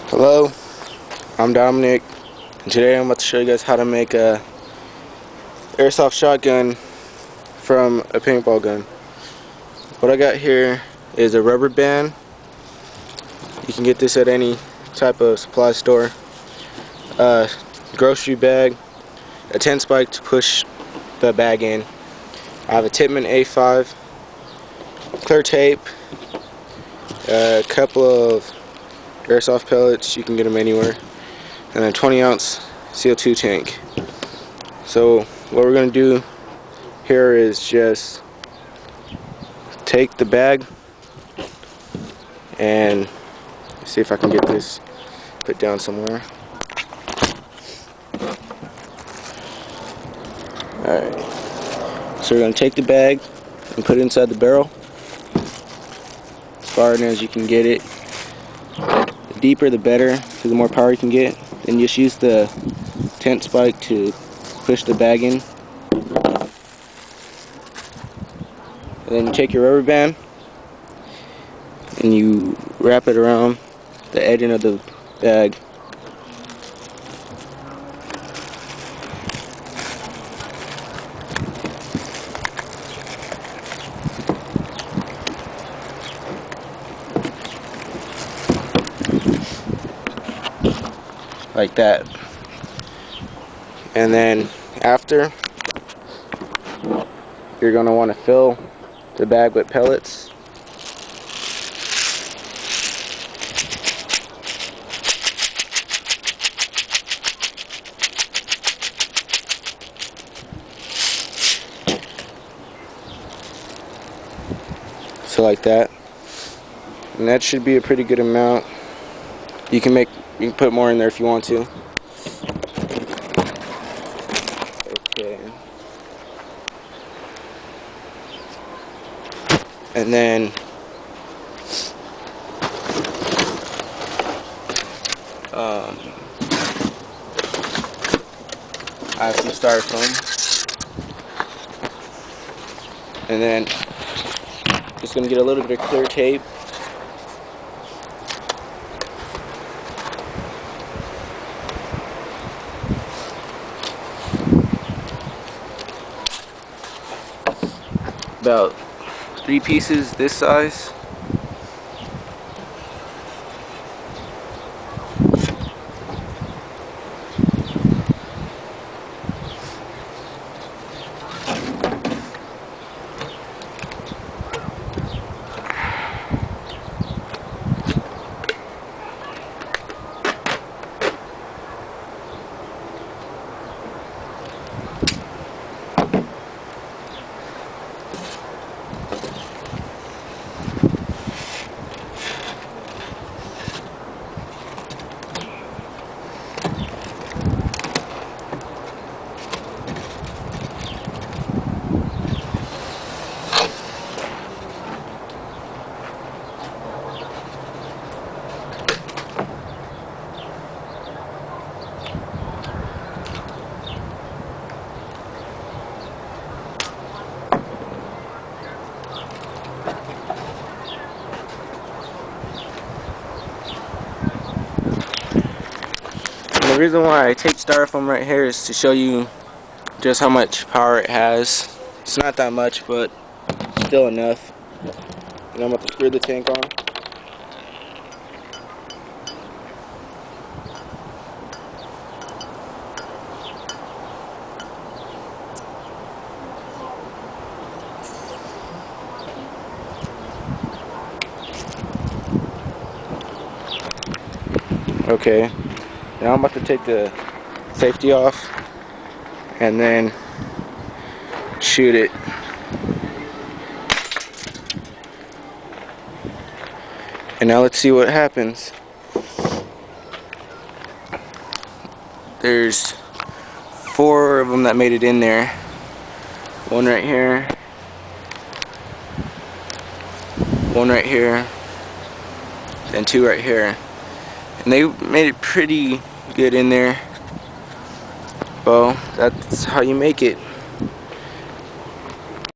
Hello, I'm Dominic, and today I'm about to show you guys how to make a airsoft shotgun from a paintball gun. What I got here is a rubber band. You can get this at any type of supply store. A grocery bag, a tent spike to push the bag in. I have a Tippmann A5, clear tape, a couple of airsoft pellets, you can get them anywhere, and a 20-ounce CO2 tank. So what we're going to do here is just take the bag and see if I can get this put down somewhere. Alright, so we're going to take the bag and put it inside the barrel as far as you can get it. The deeper the better, because the more power you can get. Then just use the tent spike to push the bag in. And then you take your rubber band and you wrap it around the edging of the bag. Like that. And then after, you're going to want to fill the bag with pellets. So like that. And that should be a pretty good amount. You can put more in there if you want to. Okay. And then I have some styrofoam. And then just gonna get a little bit of clear tape. About 3 pieces this size. The reason why I taped styrofoam right here is to show you just how much power it has. It's not that much, but still enough. And I'm about to screw the tank on. Okay. Now I'm about to take the safety off and then shoot it. And now let's see what happens. There's 4 of them that made it in there. 1 right here. 1 right here. And 2 right here. And they made it pretty good in there. Well, that's how you make it.